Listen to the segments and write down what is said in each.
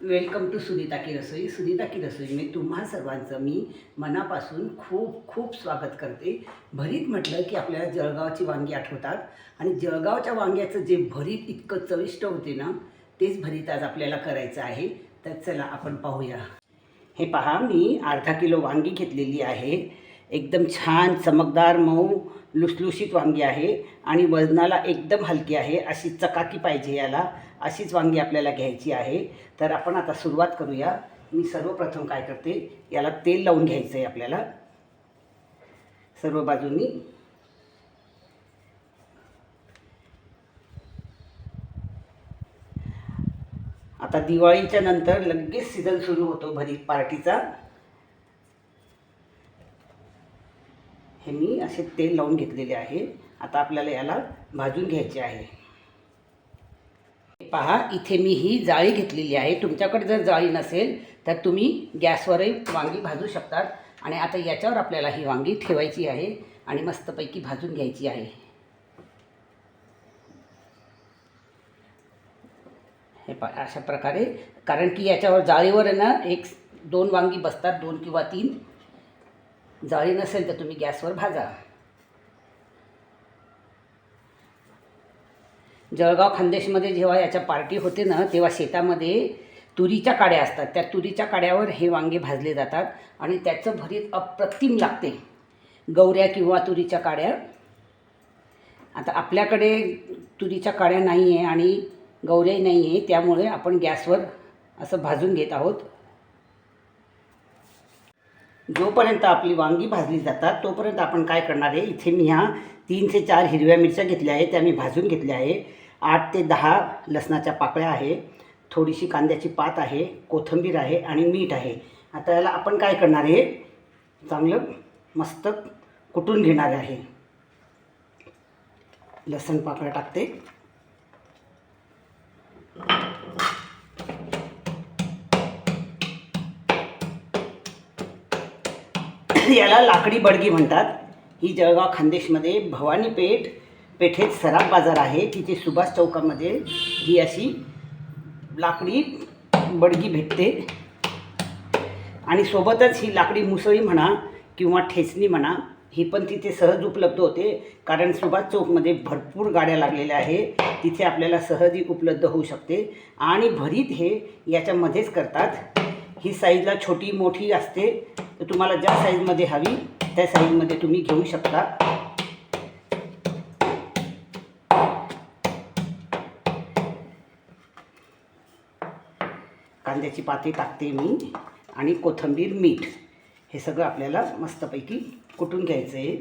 Welcome to Sunita की रसोई. सुनीता की रसोई मी तुम्हा सर्वांचं मी मनापासून खूप खूप स्वागत करते. भरीत म्हटलं की आपल्याला जळगावची वांगी आठवतात आणि जळगावच्या वांग्याचं जे भरीत इतकं चविष्ट होते ना, तेच भरीत आज आपल्याला करायचं आहे. तर चला आपण पाहूया. हे पहा, मी अर्धा किलो वांगी घेतलेली आहे. एकदम छान चमकदार मऊ लुसलुशीत वांगी आहे आणि वजनाला एकदम हलकी आहे. अशी चकाकी पाहिजे याला, अशीच वांगी आपल्याला घ्यायची आहे. तर आपण आता सुरुवात करूया. मी सर्वप्रथम काय करते, याला तेल लावून घ्यायचं आहे आपल्याला सर्व बाजूंनी. आता दिवाळीच्या नंतर लगेच सीझन सुरू होतो भरीत पार्टीचा. हे मी असे तेल लावून घेतलेले आहे. आता आपल्याला याला भाजून घ्यायचे आहे. पहा, इथे मी ही जाळी घेतलेली आहे. तुमच्याकडे जर जाळी नसेल तर तुम्ही गॅसवरही वांगी भाजू शकतात. आणि आता याच्यावर आपल्याला ही वांगी ठेवायची आहे आणि मस्तपैकी भाजून घ्यायची आहे. हे पहा, अशा प्रकारे, कारण की याच्यावर जाळीवर आहे ना, 1-2 वांगी बसतात, 2 किंवा 3. जाळी नसेल तर तुम्ही गॅसवर भाजा. जळगाव खानदेशमध्ये जेव्हा याच्या पार्टी होते ना, तेव्हा शेतामध्ये तुरीच्या काड्या असतात. त्या तुरीच्या काड्यावर हे वांगे भाजले जातात आणि त्याचं भरीत अप्रतिम लागते. गौऱ्या किंवा तुरीच्या काड्या. आता आपल्याकडे तुरीच्या काड्या नाही आहे आणि गौऱ्याही नाही आहे, त्यामुळे आपण गॅसवर असं भाजून घेत आहोत. जोपर्यंत आपली वांगी भाजली जातात तोपर्यंत आपण काय करणार आहे, इथे मी ह्या 3 ते 4 हिरव्या मिरच्या घेतल्या आहेत, त्या मी भाजून घेतल्या आहे. 8 ते 10 लसणाच्या पाकळ्या आहे, थोडीशी कांद्याची पात आहे, कोथिंबीर आहे आणि मीठ आहे. आता याला आपण काय करणार आहे, चांगलं मस्त कुटून घेणार आहे. लसण पाकळ्या टाकते. याला लाकडी बडगी म्हणतात. ही जळगाव खानदेशमध्ये भवानी पेठेत सराफ बाजार आहे, तिथे सुभाष चौकामध्ये ही अशी लाकडी बडगी भेटते. आणि सोबतच ही लाकडी मुसळी म्हणा किंवा ठेचणी म्हणा, ही पण तिथे सहज उपलब्ध होते. कारण सुभाष चौकमध्ये भरपूर गाड्या लागलेल्या आहे, तिथे आपल्याला सहजही उपलब्ध होऊ शकते. आणि भरीत हे याच्यामध्येच करतात. ही साईजला छोटी मोठी असते, तर तुम्हाला ज्या साईजमध्ये हवी त्या साईजमध्ये तुम्ही घेऊ शकता. कांद्याची पाते टाकते मी आणि कोथिंबीर, मीठ हे सगळं आपल्याला मस्तपैकी कुटून घ्यायचं आहे.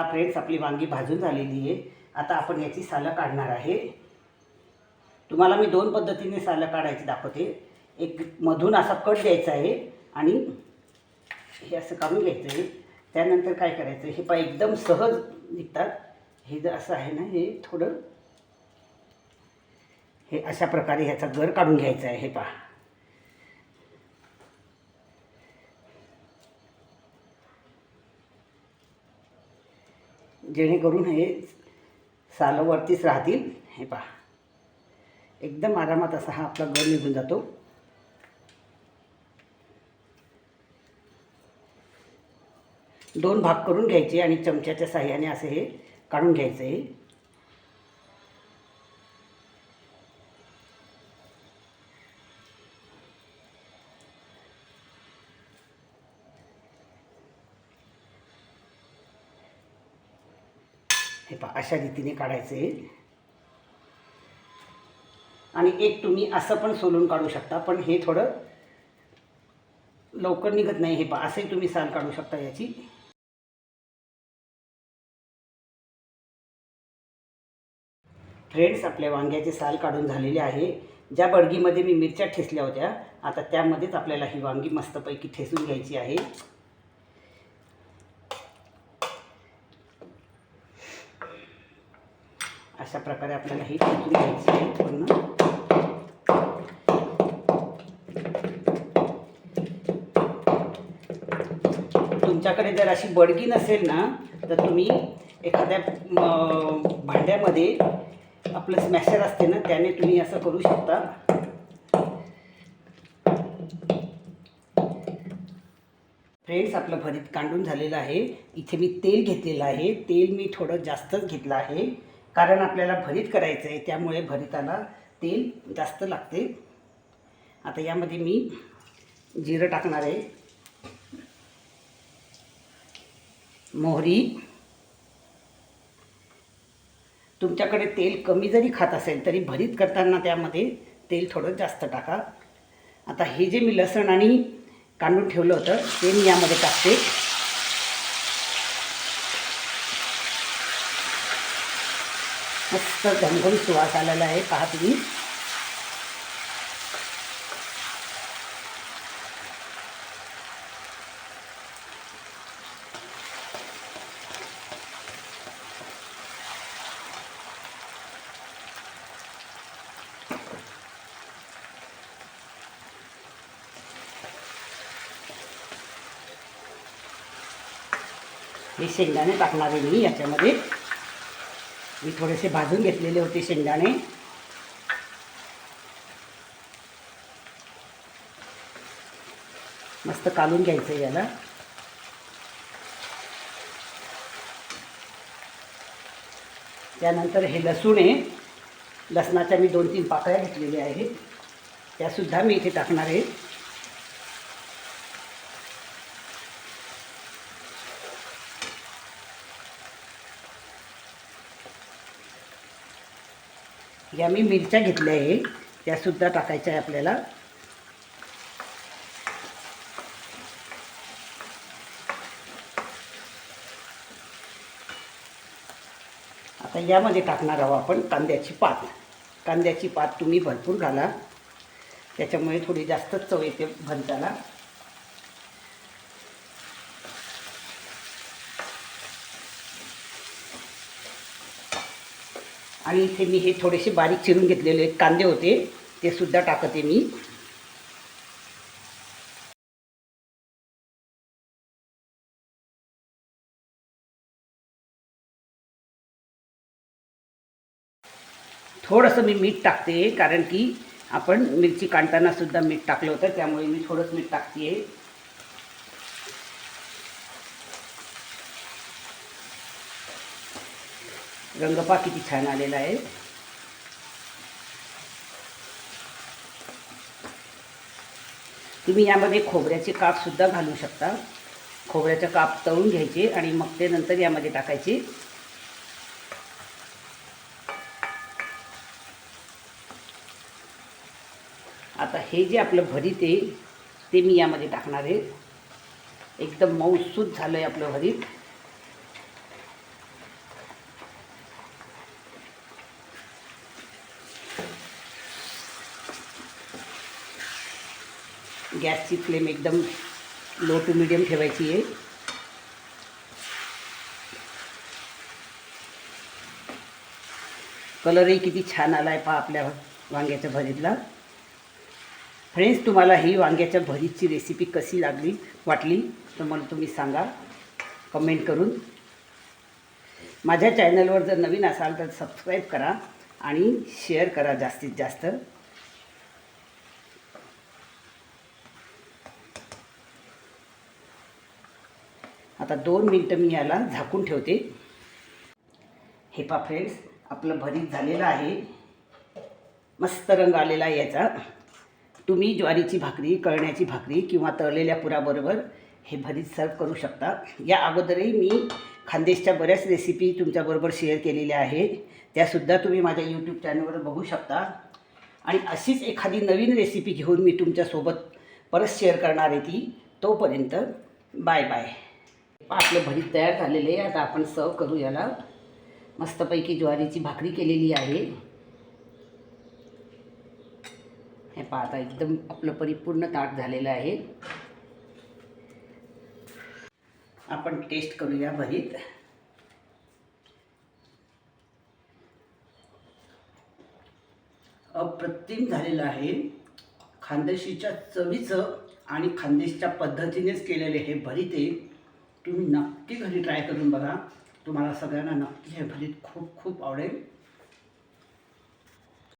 फ्रेंड्स, आपली वांगी भाजून झालेली आहे. आता आपण याची सालं काढणार आहे. तुम्हाला मी 2 पद्धतीने सालं काढायची दाखवते. एक मधून असा कट द्यायचा आहे आणि हे असं काढून घ्यायचं आहे. त्यानंतर काय करायचं, हे पहा एकदम सहज निघतात. हे जर असं आहे ना, हे थोडं हे अशा प्रकारे ह्याचा गर काढून घ्यायचा आहे. हे पहा, जेणेकरून हे सालं वरतीच राहतील. हे पहा, एकदम आरामात असा हा आपला गर निघून जातो. दोन भाग करून घ्यायचे आणि चमच्याच्या साहाय्याने असे हे काढून घ्यायचं आहे. हे पहा, अशा रीतीने काढायचं आहे. आणि एक तुम्ही असं पण सोलून काढू शकता, पण हे थोडं लवकर निघत नाही. हे पहा, असंही तुम्ही साल काढू शकता याची. फ्रेंड्स, आपल्या वांग्याचे साल काढून झालेले आहे. ज्या बडगीमध्ये मी मिरच्या ठेचल्या होत्या, आता त्यामध्येच आपल्याला ही वांगी मस्तपैकी ठेचून घ्यायची आहे. अशा प्रकारे आपल्याला ही ठेचून घ्यायची आहे पूर्ण. तुमच्याकडे जर अशी बडगी नसेल ना, तर तुम्ही एखाद्या भांड्यामध्ये आपलं स्मॅशर असते ना, त्याने तुम्ही असं करू शकता. फ्रेंड्स, आपलं भरीत कांडून झालेलं आहे. इथे मी तेल घेतलेलं आहे. तेल मी थोडं जास्तच घेतलं आहे, कारण आपल्याला भरीत करायचं आहे, त्यामुळे भरीताला तेल जास्त लागते. आता यामध्ये मी जिरं टाकणार आहे, मोहरी. तुमच्याकडे तेल कमी जरी खात असेल तरी भरीत करताना त्यामध्ये तेल थोडं जास्त टाका. आता हे जे मी लसण आणि कांडून ठेवलं होतं ते मी यामध्ये टाकते. मस्त घमघमीत सुवास आलेला आहे, पहा तुम्ही. हे शेंगदाणे टाकणार आहे मी याच्यामध्ये. मी थोडेसे भाजून घेतलेले होते शेंगदाणे. मस्त कालून घ्यायचं आहे याला. त्यानंतर हे लसूण आहे. लसणाच्या मी 2-3 पाकळ्या घेतलेल्या आहेत, त्यासुद्धा मी इथे टाकणार आहे. या मी मिरच्या घेतल्या आहे, त्यासुद्धा टाकायच्या आहे आपल्याला. आता यामध्ये टाकणार आहोत आपण कांद्याची पात. कांद्याची पात तुम्ही भरपूर घाला, त्याच्यामुळे थोडी जास्तच चव येते भरताला. आणि इथे मी हे थोडेसे बारीक चिरून घेतलेले कांदे होते, ते सुद्धा टाकते मी. थोडंसं मी मीठ टाकते, कारण की आपण मिरची काढताना सुद्धा मीठ टाकलं होतं, त्यामुळे मी थोडंसं मीठ टाकते. रंग पहा किती छान आलेला आहे. तुम्ही यामध्ये खोबऱ्याचे कापसुद्धा घालू शकता. खोबऱ्याचे काप तळून घ्यायचे आणि मग ते नंतर यामध्ये टाकायचे. आता हे जे आपलं भरीत आहे ते मी यामध्ये टाकणार आहे. एकदम मऊसूत झालं आहे आपलं भरीत. गॅसची फ्लेम एकदम लो टू मीडियम ठेवायची आहे. कलरही किती छान आला आहे पहा आपल्या वांग्याच्या भरीतला. फ्रेंड्स, तुम्हाला ही वांग्याच्या भरीतची रेसिपी कशी वाटली तर मला तुम्ही सांगा कमेंट करून. माझ्या चॅनलवर जर नवीन असाल तर सबस्क्राईब करा आणि शेअर करा जास्तीत जास्त. आता 2 मिनटं मी याला झाकून ठेवते. हे पहा फ्रेंड्स, आपलं भरीत झालेलं आहे. मस्त रंग आलेला आहे याचा. तुम्ही ज्वारीची भाकरी, कळण्याची भाकरी किंवा तळलेल्या पुराबरोबर हे भरीत सर्व करू शकता. या अगोदरही मी खानदेशच्या बऱ्याच रेसिपी तुमच्याबरोबर शेअर केलेल्या आहेत, त्यासुद्धा तुम्ही माझ्या यूट्यूब चॅनलवर बघू शकता. आणि अशीच एखादी नवीन रेसिपी घेऊन मी तुमच्यासोबत परत शेअर करणार आहे ती. तोपर्यंत बाय बाय. आपलं भरीत तयार झालेलं आहे. आता आपण सर्व करू याला. मस्तपैकी ज्वारीची भाकरी केलेली आहे. हे पहा, आता एकदम आपलं परिपूर्ण ताट झालेलं आहे. आपण टेस्ट करूया भरीत. अप्रतिम झालेलं आहे. खानदेशीच्या चवीचं आणि खानदेशच्या पद्धतीनेच केलेले हे भरीत आहे. तुम्ही नक्की घरी ट्राय करून बघा. तुम्हाला सगळ्यांना नक्की हे भरीत खूप खूप आवडेल.